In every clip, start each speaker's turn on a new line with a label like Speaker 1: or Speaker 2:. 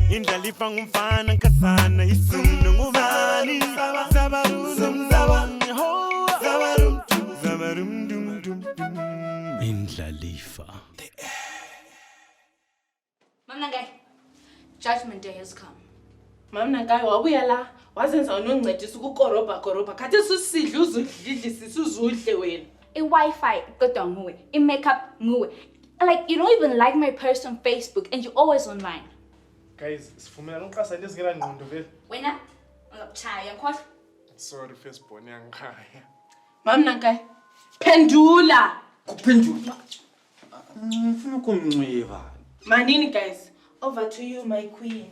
Speaker 1: Indlalifa ngumfana nkasana isunu ngubani Indlalifa.
Speaker 2: Mama Nangai, judgment day has come.
Speaker 3: Mama Nangai wabuya la wazenza unoncedisa ukukoroba khathi susidla uzudlidlisa sizudle wena.
Speaker 2: I-Wi-Fi kodwa nguwe, i-makeup nguwe. Like, you don't even like my post on Facebook and you're always online.
Speaker 4: Guys, sifumela ngiqasa into ezingela ngqondo vele.
Speaker 2: Wena ungakuchaya ngikhohle.
Speaker 4: Sorry firstborn yangikhaya.
Speaker 3: Mama Nangai, pendula.
Speaker 5: Kuphendula. Ngifuna ukumncweba.
Speaker 3: Manini guys, over to you my queen.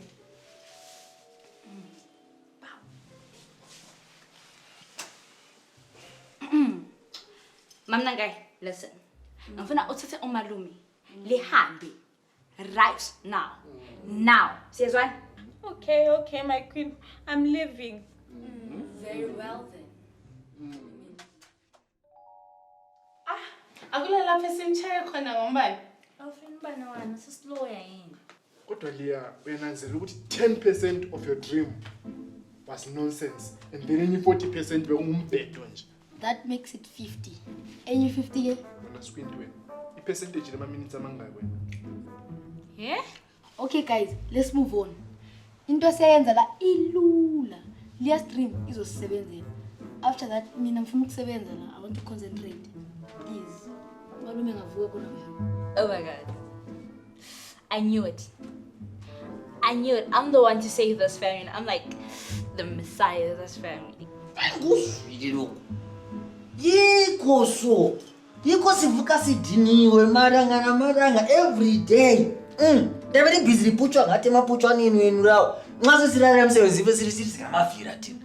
Speaker 2: Mama Nangai, listen. Ngifuna uthathe umalume lihambe right now. Now. Siyezwana?
Speaker 3: Okay, my queen. I'm leaving.
Speaker 2: Very well then.
Speaker 3: Akula lapha simchaya khona ngombani?
Speaker 2: Awufuna ubana wana sisiloya yini?
Speaker 4: Kodwa Liya, uyananzela ukuthi 10% of your dream was nonsense and then enye 40% bekungumbedo nje.
Speaker 6: That makes it 50. Enye 50 ke?
Speaker 4: Wena Squint wena. I-percentage lema minutes amangaki wena?
Speaker 2: Yeah?
Speaker 6: Okay guys, let's move on. Into siyenza la ilula. Liya stream izosebenzela. After that, mina ngifuna ukusebenza la. I want to concentrate. Please. Malume ngavuka khona wena.
Speaker 2: Oh my god. I knew it. I'm the one to save this family. I'm like the messiah of this family.
Speaker 5: Nguswile lokho. Yikho so. Yikho sivuka sidiniwe maranga every day. Ndabele busy putshwa ngathi emaputshwaneni wenu lawo. Nxa sisilala emsebenzi ibe sithi ngamavira thina.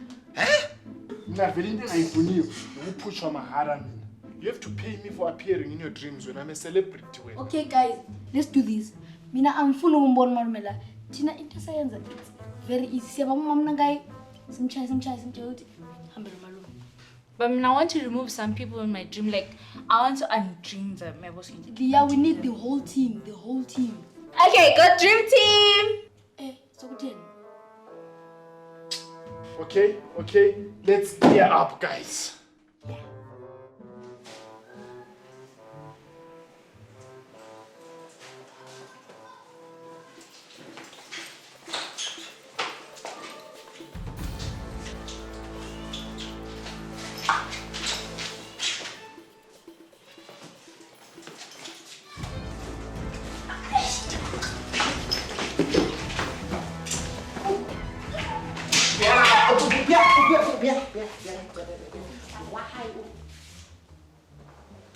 Speaker 4: Mina vele into engayifuniyo ukuphushwa mahara mina. You have to pay me for appearing in your dreams when I'm a celebrity wena.
Speaker 6: Okay guys, let's do this. Mina angifuni ukumbona malume la. Thina into siyenza it's very easy. Siyaba Mama Nangai simchaya uthi hambe lo malume.
Speaker 2: But I want to remove some people in my dream. Like, I want to undream them.
Speaker 6: Liya, we need the whole team.
Speaker 2: Okay, go dream team!
Speaker 6: So good.
Speaker 4: Okay, let's gear up, guys.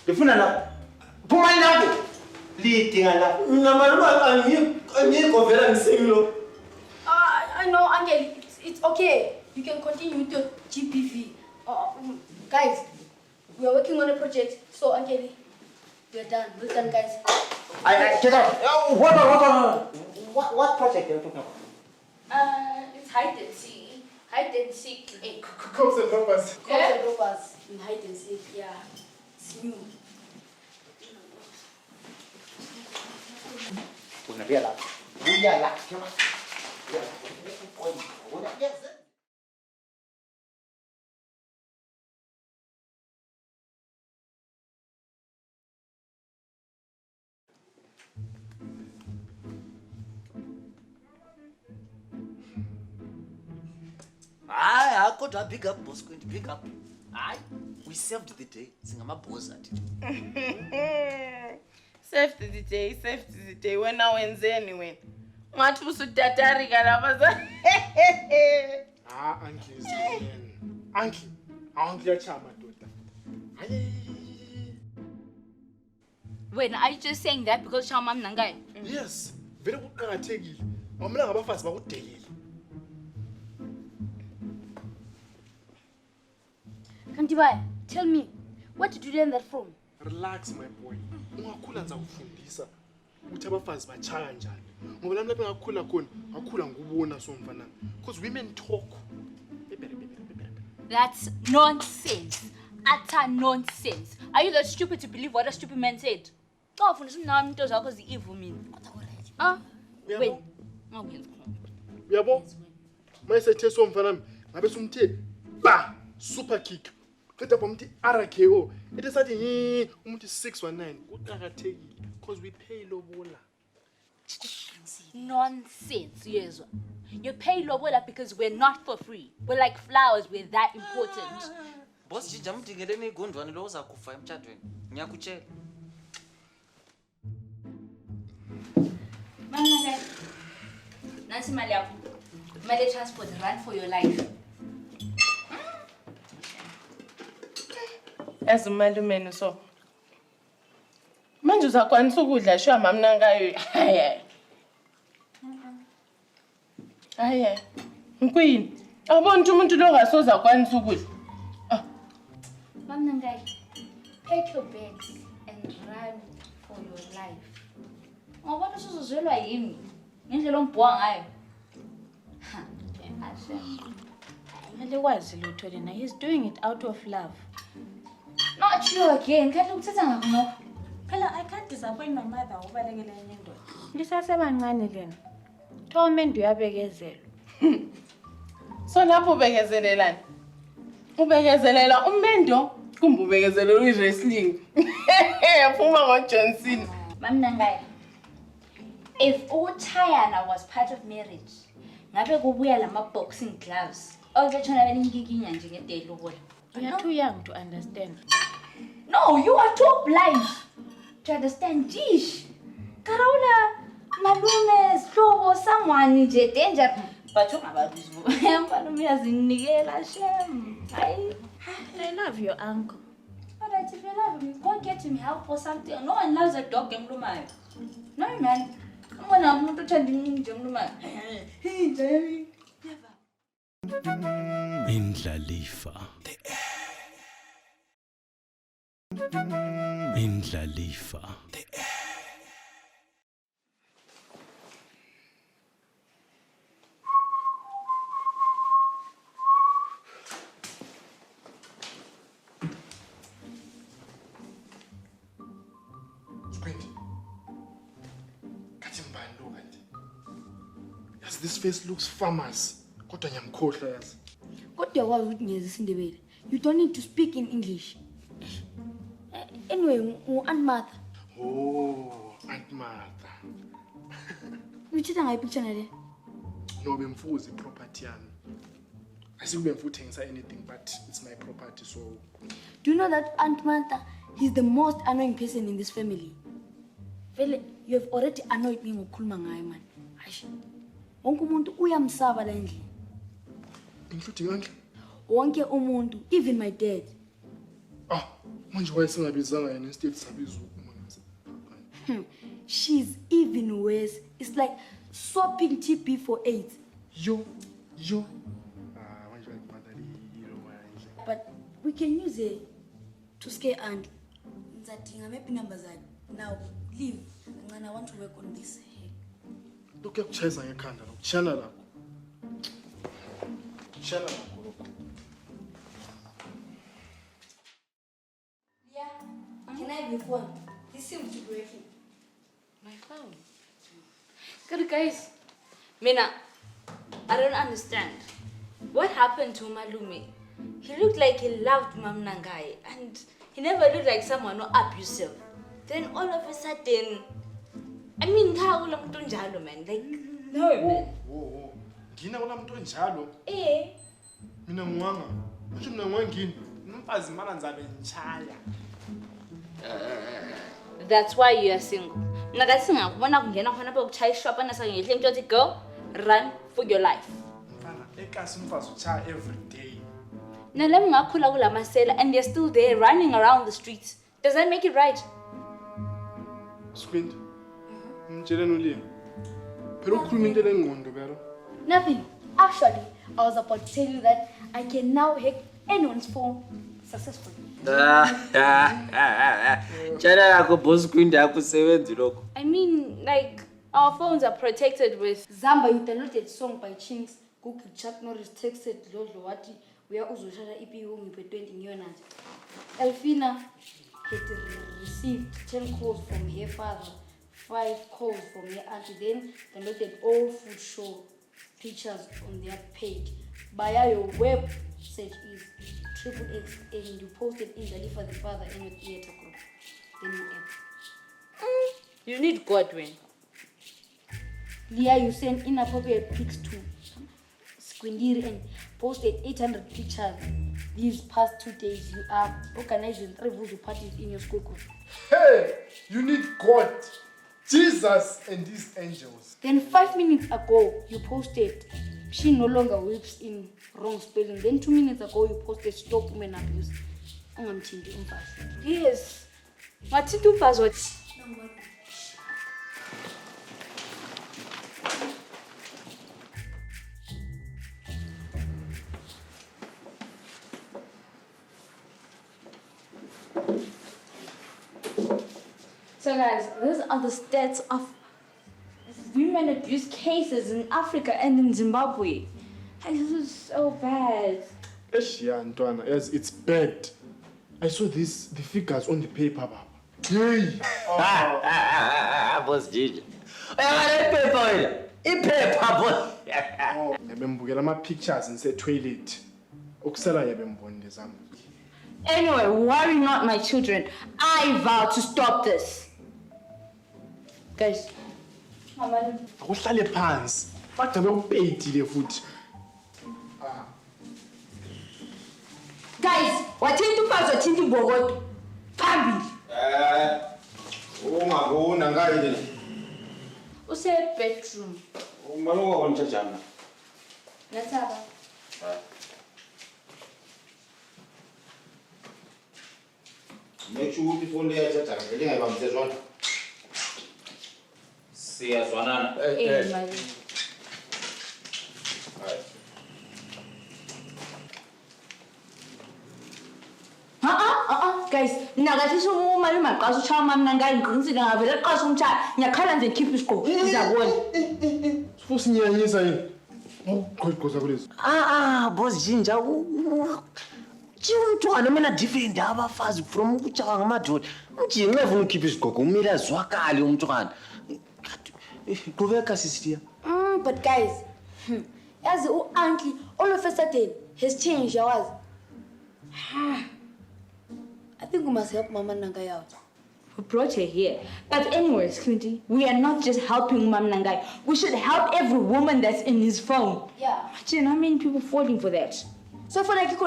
Speaker 5: Elphina la. Phuma lapho. Lidinga la. Ngamalume angiyigovela ngisengilo.
Speaker 6: I know, Uncle. It's okay. You can continue with your GPV. Guys, we are working on a project. So, Uncle, we're done. We're done, guys.
Speaker 5: Get out. Hold on. What project are you talking about?
Speaker 2: It's hide and seek. Hide and seek.
Speaker 4: Cops and robbers.
Speaker 6: Cops and robbers in hide and seek. Yeah. It's new.
Speaker 5: Buya la. I got a big up, boss. Going to pick up. We saved the day. Singama boss at it.
Speaker 3: Saved the day. When now ends anyway. ngathi usudadarika lapha.
Speaker 4: Ah, Uncle is man. Uncle, awangiyachama doda. Hayi.
Speaker 2: Wait, are you just saying that because Mama Nangai?
Speaker 4: Yes, vele kuqakathekile. Awumela ngabafazi bakudelile.
Speaker 6: Kanti Baya, tell me, where did you learn that from?
Speaker 4: Relax my boy. Ungakhula ngizakufundisa ukuthi abafazi bachaya njani. Ngoba lami lapha ngakhula khona, ngakhula ngubona somfana. Because women talk.
Speaker 2: That's nonsense. Utter nonsense. Are you that stupid to believe what a stupid man said? Oh, for some now, those are the evil mean. Ah, wait.
Speaker 4: Uyabo? Mayisethe somfana ngabe sumthe ba super kick. Qeda bomthi RKO. It sathi umuntu 619 kuqakathekile because we pay lobola.
Speaker 2: Nonsense, yes. You pay lobola because we're not for free. We're like flowers, we're that important.
Speaker 5: Boss jinja mdingeleni igondwane lo uza kufa emtshadweni. Ngiyakutshela.
Speaker 2: Mama, Nancy Malia, Mali transport, run for your life.
Speaker 3: As a malume so. Manje uzakwanisa ukudla shwa mama Nangai. Hayi. Nkwini. Awubona ukuthi umuntu lo ngasoza kwanisa ukudla.
Speaker 2: Mama Nangai, pack your bags and run for your life. Ngabona usuzozwelwa yimi ngendlela ombhuwa ngayo. Ha,
Speaker 7: He's doing it out of love.
Speaker 2: not you again. Kanti ukuthetha ngakho ngakho.
Speaker 7: Phela I can't disappoint my mother ubalekele enye indoda. Lisasebancane lena. Thomendo uyabekezela.
Speaker 3: So lapho ubekezelelani? Ubekezelela umendo kumbe ubekezelela wrestling. Phuma ngoJohn Cena.
Speaker 2: Mama Nangai, if Utayana was part of marriage, ngabe kubuya lama boxing gloves. Awubethona belingikinya nje ngedate lobola.
Speaker 7: You're too young to understand.
Speaker 2: No, you are too blind to understand dish. Karaula malume slobo someone nje danger. But ungababizo. Malume yazinikela shem. Hayi.
Speaker 7: I love your uncle.
Speaker 2: Alright, if you love him, go get him help or something. No one loves a dog emlumayo. No man. Umona umuntu uthanda nje emlumayo. Hey, Jerry. Never.
Speaker 1: Indlalifa. Indlalifa.
Speaker 4: Squint. Kathi mbani lo kanti? Yes, this face looks famous. Kodwa ngiyamkhohlwa yazi.
Speaker 6: Kodwa kwazi ukuthi ngiyezisindebele. You don't need to speak in English. Anyway, Aunt Martha.
Speaker 4: Oh, Aunt Martha.
Speaker 6: Uchitha ngayi picture nale?
Speaker 4: No, bemfuzi property yami. Asikube mfuthengisa anything but it's my property so.
Speaker 6: Do you know that Aunt Martha is the most annoying person in this family? Vele, you have already annoyed me ngokukhuluma ngayo man. Hayi. Wonke umuntu uyamsaba la endlini.
Speaker 4: Including uncle.
Speaker 6: Wonke umuntu, even my dad.
Speaker 4: Ah, manje wayesingabizanga yena instead sabiza umuntu.
Speaker 6: She's even worse. It's like swapping TB for AIDS.
Speaker 4: Yo. Ah, manje wayimadalilo manje.
Speaker 6: But we can use it to scare Aunt. Nzadinga maybe numbers are now leave. And I want to work on this.
Speaker 4: Look yakuchayeza ngekhanda lo. Chana lakho. Chana lakho lokho.
Speaker 6: Yeah. Can I have your phone? This seems to be working.
Speaker 2: My phone. Good guys. Mina, I don't understand. What happened to Malume? He looked like he loved Mam Nangai and he never looked like someone who abusive. Then all of a sudden, I mean, man. Like, no man.
Speaker 4: Oh. Ngina kunamuntu onjalo.
Speaker 2: Eh.
Speaker 4: Mina ngiwanga. Manje mina ngiwangini. Umfazi mara nzabe nchaya.
Speaker 2: That's why you are single. Nakathi ngakubona kungena khona pha ukuchaya ishop anasangehle into ethi go run for your life.
Speaker 4: Mfana, ekasi umfazi uchaya every day.
Speaker 2: Nalem ngakhula kula masela and you're still there running around the streets. Does that make it right?
Speaker 4: Squint. Mtshela Liya. Phela ukhuluma into lengqondo bero.
Speaker 6: Nothing. Actually, I was about to tell you that I can now hack anyone's phone successfully.
Speaker 2: I mean, like, our phones are protected with...
Speaker 6: Zamba, you downloaded song by Chinks. Google Chuck Norris texted Lolo Wati. We are also EP home with 20 units. Elphina had received 10 calls from her father, 5 calls from her auntie. Then downloaded all food show pictures on their page. Baya, your web search is XXX and you posted Indlalifa the father in your theater group. Then you app.
Speaker 2: You need Godwin.
Speaker 6: Liya, you sent inappropriate pics to Squint and posted 800 pictures these past 2 days. You are organizing 3 voodoo parties in your school group.
Speaker 4: Hey, you need God, Jesus, and these angels.
Speaker 6: Then 5 minutes ago, you posted she no longer whips in wrong spelling. Then 2 minutes ago, you posted stop women abuse.
Speaker 2: Yes. What's it do, password? So guys, these are the stats of women abuse cases in Africa and in Zimbabwe. And this is so bad.
Speaker 4: Yeah, Ntwana, yes, it's bad. I saw the figures on the paper, Baba. Yay!
Speaker 5: Boss Gigi. Iphepha boss.
Speaker 4: Yabembukela ama pictures in the toilet. Okusela yabembonde Zamba.
Speaker 2: Anyway, worry not, my children. I vow to stop this. Guys,
Speaker 4: Akuhlale phansi. Bade bekupeyitile futhi.
Speaker 2: guys, wathinta umfazi wathinta imbokodo. Phambili.
Speaker 8: Ungabona ngayi le.
Speaker 2: Use bedroom.
Speaker 8: Umalo ungabona tjajana.
Speaker 2: Nathaba.
Speaker 8: Make sure ukuthi phone yatjajana ngeke ngayibambise zona. Siyazwanana.
Speaker 2: Mali. Guys, nakathi umali maqasa uchaya mama Nangai ngiqinisile ngavela qasa umtshaya. Ngiyakhala nje ngikhipha isigqoko. Ngizabona.
Speaker 4: Sifusi nyanyisa yini? Uqhaqhoza kulezi.
Speaker 5: Boss Jinja. Umntwana mina defend abafazi from ukuchaka ngamadoda. Mjini ngevuna ukhipha isigqoko umile azwakale umntwana. Qhubeka sisiya.
Speaker 6: But guys, as the uncle all of a sudden has changed yours. I think we must help Mama Nangai out.
Speaker 2: We brought her here. But anyway, Squinty, we are not just helping Mama Nangai. We should help every woman that's in his phone.
Speaker 6: Yeah.
Speaker 2: Imagine how many people falling for that.
Speaker 6: So for like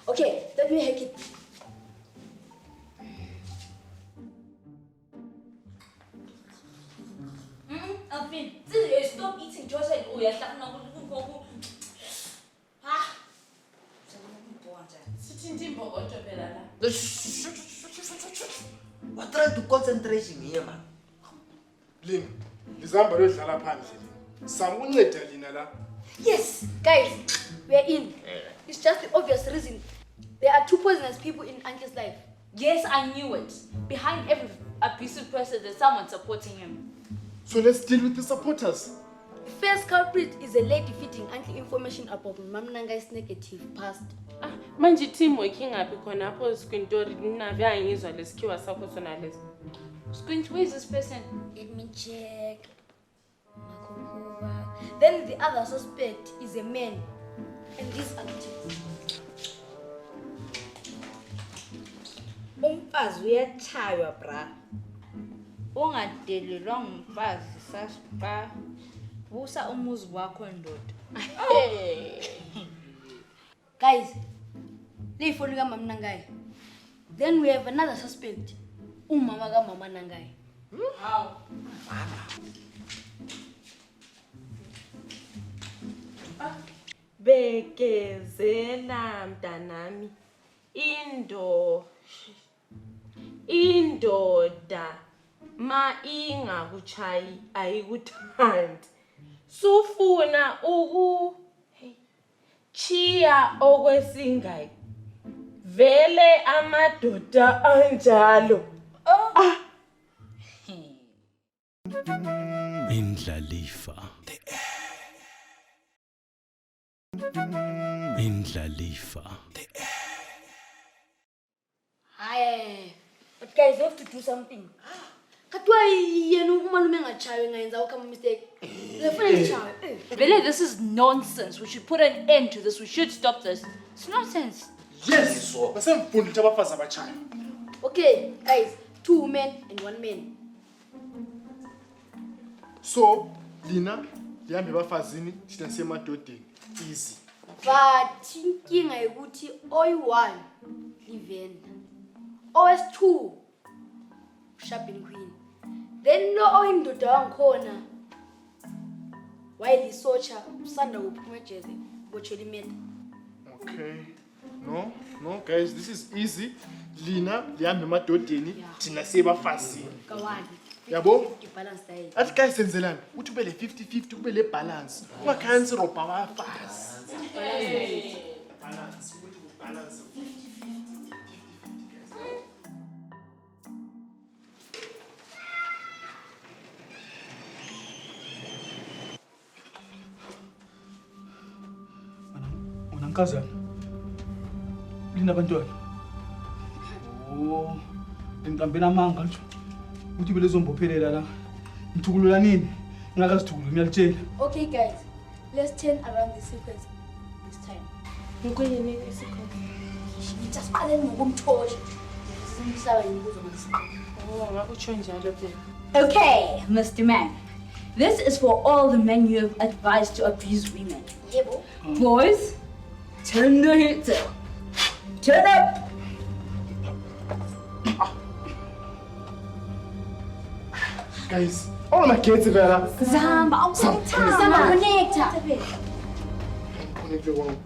Speaker 6: Okay, let me hack it.
Speaker 2: Elphina, stop eating Joseph. Oh, you're starting to go.
Speaker 5: We're trying to concentration here, man.
Speaker 4: Lina, lizamba lodlala phandle lina. Samunceda lina la.
Speaker 6: Yes, guys, we're in. It's just the obvious reason. There are 2 poisonous people in Uncle's life.
Speaker 2: Yes, I knew it. Behind every abusive person, there's someone supporting him.
Speaker 4: So let's deal with the supporters.
Speaker 6: The first culprit is a lady feeding Uncle information about Mama Nangai's negative past.
Speaker 3: Manje team working ngaphi khona apho Squintori ninavi angizwa lesikhiwa sakho sona lesi.
Speaker 2: Squint, where is this person?
Speaker 6: Let me check. Then the other suspect is a man. And these are the chicks.
Speaker 2: Umfazi uyachaywa bra. Ungadelelwa ngumfazi saspa. Busa umuzi wakho ndoda.
Speaker 6: Guys, leave for Mama Nangai. Then we have another suspect. Umama Mama Nangai.
Speaker 3: How? Bekezela mntanami indoda ma ingakuchayi ayikuthandi sufuna chiya okwesingayi vele amadoda anjalo
Speaker 1: Indlalifa. Indlalifa.
Speaker 6: Aye. But guys, you have to do something. Katwa yenu umalume ngachawe ngayenza ukama mistake.
Speaker 2: Really, this is nonsense. We should put an end to this. We should stop this. It's nonsense.
Speaker 4: Yes. Basemfundile abafazi abachaya.
Speaker 6: Okay, guys, 2 men and 1 man.
Speaker 4: So, Lina, lihambe bafazini, thina semadodeni. Easy.
Speaker 6: But inkinga ukuthi oyi-1 Liyanda. OS2 shopping queen. Then no oyindoda wangikhona. While isocha usanda kuphuma ejele bochela imenda.
Speaker 4: Okay. No, guys, this is easy. Lina, lihambe emadodeni, thina sebafazini.
Speaker 6: Kawani.
Speaker 4: Yabo?
Speaker 6: Balance diet.
Speaker 4: Athi guys senzelani? Uthi ube le 50-50 kube le balance. Ungakhansi robha abafazi. Balance. Uthi balance 50-50 guys.
Speaker 9: Unankazana? Lina bantwana. Oh, ngicambela amanga nje. Uthi belezombophelelela la. Ngithukulula nini? Ngakazithukulu ngiyalitshela.
Speaker 6: Okay guys, let's turn around the sequence this time.
Speaker 3: Ngikuyini isikho?
Speaker 6: Just qaleni ngokumthosha. Simhlaba imibuzo manje.
Speaker 3: Oh, ngakutsho njalo phela.
Speaker 2: Okay, Mr. Man. This is for all the men you have advised to abuse women.
Speaker 6: Yebo.
Speaker 2: Boys, turn the heat up. Turn up.
Speaker 4: Guys, all my kids are better.
Speaker 2: Zamba,
Speaker 6: Zamba connector.
Speaker 4: Connect the one.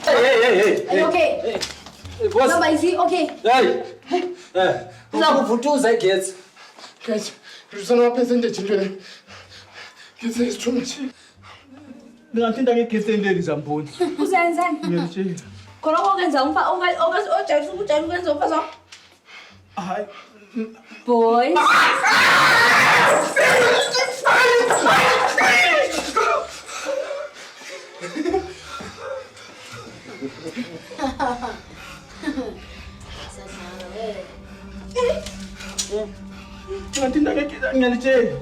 Speaker 5: Hey.
Speaker 6: Are you okay?
Speaker 5: Hey, boss.
Speaker 6: Zamba, is he okay?
Speaker 5: Hey. Uzakuvutuza igetsi.
Speaker 4: Guys, Rusana wa percentage njwe. This is too much.
Speaker 9: Ngingathinta ngegetsi endeli zamboni.
Speaker 2: Uzenzani?
Speaker 9: Ngiyalitshela.
Speaker 2: Khona okwenza umfa ojayisa ukujayela ukwenza umfazo.
Speaker 9: Hayi.
Speaker 2: Boys.
Speaker 9: Ngingathinta ngegetsi ngiyalitshela.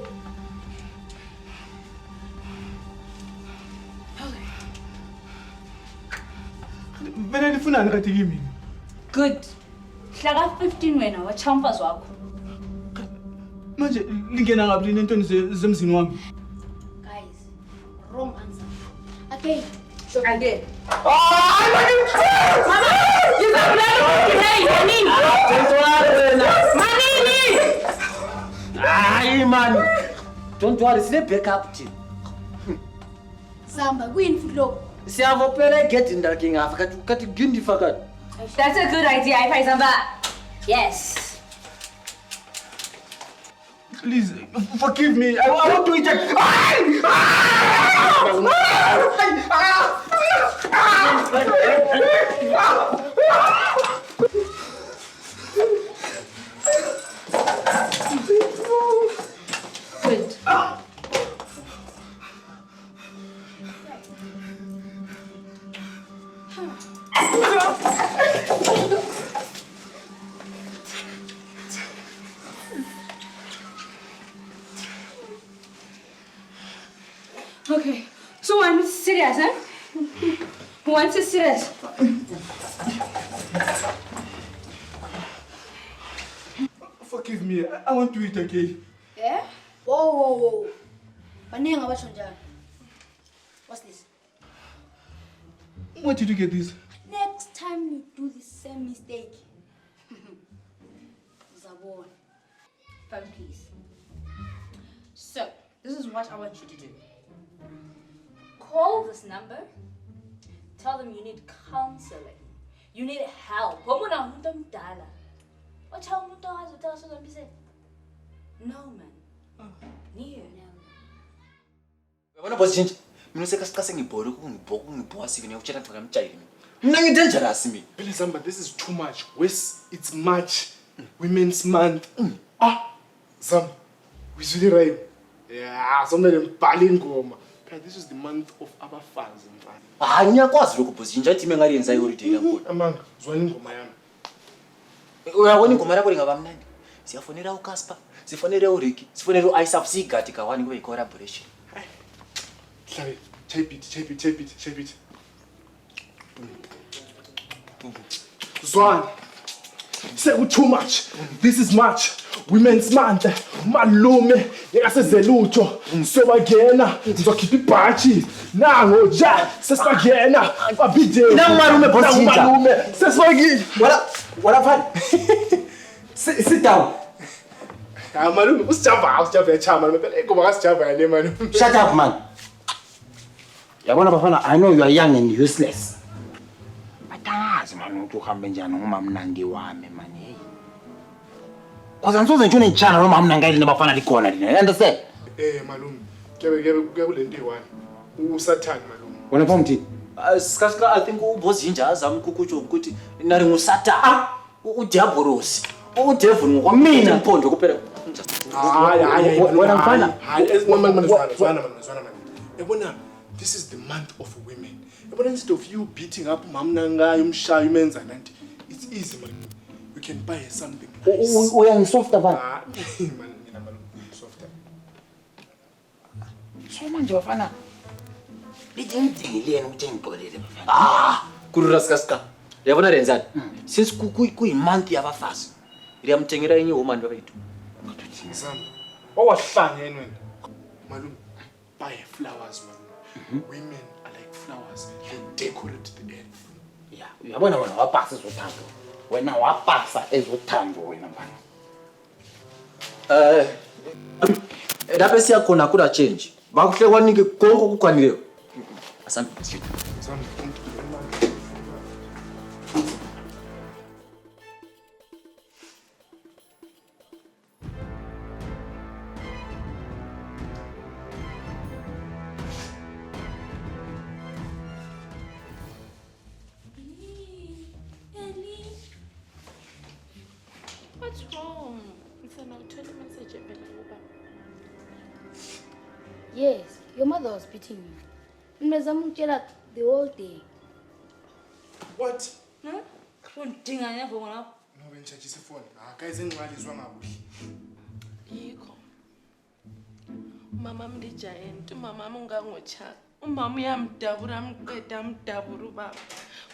Speaker 9: Vele lifunani kati kimi?
Speaker 2: Good. Hlaka 15 wena wachampers wakho.
Speaker 9: Manje lingena ngapi lini entweni zemzini wami?
Speaker 6: Guys, wrong answer. Okay.
Speaker 2: Again.
Speaker 5: Hayi man. Don't worry, sine backup team.
Speaker 6: Zamba, kuyini futhi lokho?
Speaker 5: Siyavopela igedi ndakingafa kati gindifa kati.
Speaker 2: That's a good idea, I Zamba. Yes.
Speaker 9: Please, forgive me. I won't do it again.
Speaker 2: Good. Okay, so I'm serious, huh? Who wants to serious?
Speaker 9: Forgive me. I won't do it again.
Speaker 6: Yeah? Whoa. Baningi abatsho njalo. What's this?
Speaker 9: Where did you get this?
Speaker 6: Next time you do the same mistake. Zabon. Phone, please. So, this is what I want you to do.
Speaker 2: Call this number. Tell them you need counseling. You need help. No, man. Near.
Speaker 5: Yabona boss change. Mina sekasicase ngibhole ngibhoka even ukutshela ngicela mtshayile mina. Mina ngidangerous mina.
Speaker 4: Billy Zamba, this is too much. Wes, it's March. Women's Month. Zamba, we should rhyme. Yeah, somebody mbhale ngoma. This is the month of abafazi mfana.
Speaker 5: Hayi ngiyakwazi lokho boss change athi mina ngaliyenza iholiday kakhulu.
Speaker 4: Amanga, zwani ingoma yami.
Speaker 5: Uyabona ingoma yakho lingabamnandi. Siyafonela uCasper, sifonele uRicky, sifonele uIsaf sigadi kawani kube collaboration.
Speaker 4: Hlabe, type it. Zwan. Say too much. This is March. Women's Month. Malume, yakasezelutho. Sobagena, ngizokhipha ibhaji. Nango ja, sesibagena. Babide.
Speaker 5: Nangu malume boss change.
Speaker 4: Malume, sesibagile.
Speaker 5: Wala fine. Sit down.
Speaker 4: Malume, usijava yachama. Phela ingoma kasijava yale malume.
Speaker 5: Shut up man. Yabona bafana, I know you are young and useless. Batangazi man ukuthi uhambe njani ngomama Nangai wami man. Hey. Cause angisoze ngitshone ngitshana nomama Nangai lena bafana likhona lina. You understand?
Speaker 4: Malume, kuyabe kulento eyi-1. Usathane malume.
Speaker 5: Wena mfana mthini? Sikasika I think uboss jinja azama ukukutsho ukuthi nari ngusata. Udiaborosi. Udevil ngokwamina impondo kuphela.
Speaker 4: Hayi,
Speaker 5: wena mfana.
Speaker 4: Hayi, zwana man. Yabona, this is the month of women. Yabona, instead of you beating up Mama Nangai, umshaya umenza nanti, it's easy man. You can buy something nice.
Speaker 5: Uyangisofta bani?
Speaker 4: Man, mina malume, softer.
Speaker 5: So manje bafana. Ngidingileni ukuthi ngixolele bafana. Kurura sikasika. Yabona lenzani? Since kuyi month yabafazi. Ngiyamthengela enye woman babayithu.
Speaker 4: Zamba, wawahlanya yena wena. Malume, buy flowers man. Women are like flowers. They decorate the earth.
Speaker 5: Yeah, uyabona wena wapasa ezothando. Wena wapasa ezothando wena mfana. Lapha siyakhona kuda change. Bakuhle kwanike konke okukwanile. Asante.
Speaker 4: Zamba,
Speaker 3: What's wrong? It's an automatic message.
Speaker 6: Yes, your mother was beating you. Nimezama ukutshela the whole day.
Speaker 4: What?
Speaker 2: Udinga ngengoma lapho.
Speaker 4: No, ngitshajisa ifoni. Guys, engingalizwa ngakuhle.
Speaker 3: Yikho. Umama mlijayenti, umama ungangochaka. Umama uyamdabura amqeda ubaba.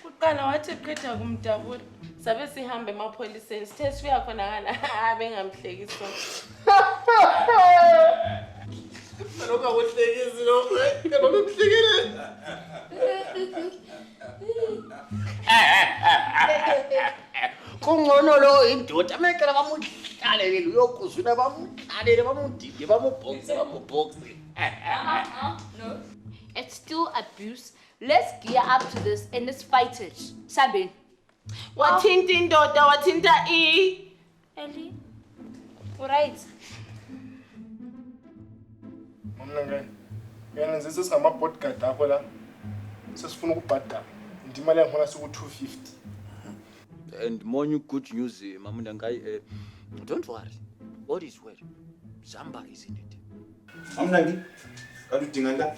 Speaker 3: Kuqala wathi eqeda kumdabura, sabe sihambe emapholiseni. Sithe siya khona kana bengamhlekisi.
Speaker 4: Lokho akuhlekisi lokho. Kanoma kuhlekile.
Speaker 5: Kungcono lo indoda amekela bamudlalele uyokuzuna bamudlalele bamudide bamubhoxe.
Speaker 2: No. It's still abuse. Let's gear up to this and let's fight it. Sabin.
Speaker 3: Wathinta indoda, wathinta
Speaker 2: Ellie. Alright.
Speaker 4: Mama Nangai. Yena nje sesingama-bodyguard akho la. Sesifuna ukubhadala. Imali yangikhona siku-250.
Speaker 5: And more new good news, Mama Nangai. Don't worry. All is well. Zamba is in it.
Speaker 8: Mama Nangai. Kanti udinga nda?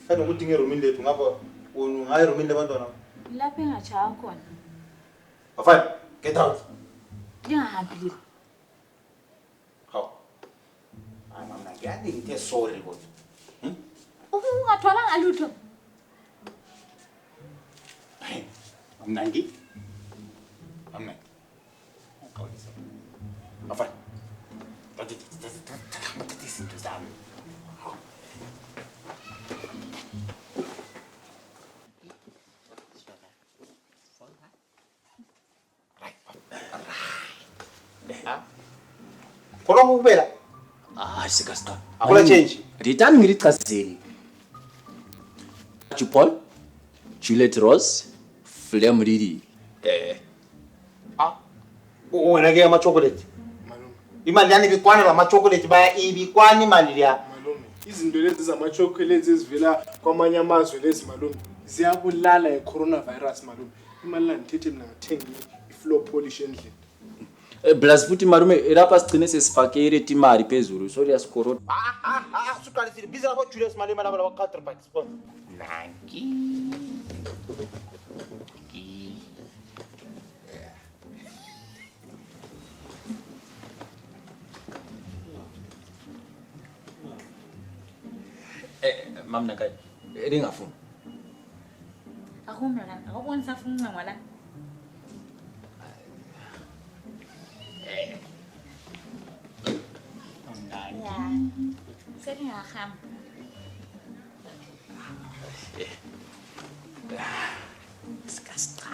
Speaker 8: Kanti ukudinga eroomini lethu ngapha ungayi eroomini labantwana.
Speaker 7: Lapha engajaya khona.
Speaker 8: Afana, get out.
Speaker 7: Lingahambi.
Speaker 8: How? Mama Nangai, ade ngithe sorry kodwa.
Speaker 7: Ungathwalanga lutho.
Speaker 8: Mama Nangai. Mama Nangai. Awukhawulisa. Afana. Thathi izinto zami. Khona ukubela.
Speaker 10: Ah, sikasta.
Speaker 8: Akula change.
Speaker 10: Ritani ngirichazeni. Paul, Juliet Rose, Flame Lily.
Speaker 8: Wena ke ama chocolate. Imali yani bikwana la chocolate baya ibikwani imali ya.
Speaker 4: Malume, izinto lezi zama chocolates ezivela kwamanye amazwe lezi malume ziyabulala i-coronavirus malume. Imali ngithethe mina ngathenga i-floor polish endlini.
Speaker 10: Blas futhi malume lapha sigcine sesifakele imali phezulu so liyasikoro.
Speaker 8: Suqalisile biza lapho Julius mali imali laba counterpart sponsor.
Speaker 10: Nanki. Mama Nangai, elingafuni.
Speaker 7: Akumna la, akubonisa funa uncango la. Ya. Sengiyahamba.
Speaker 10: Skasta.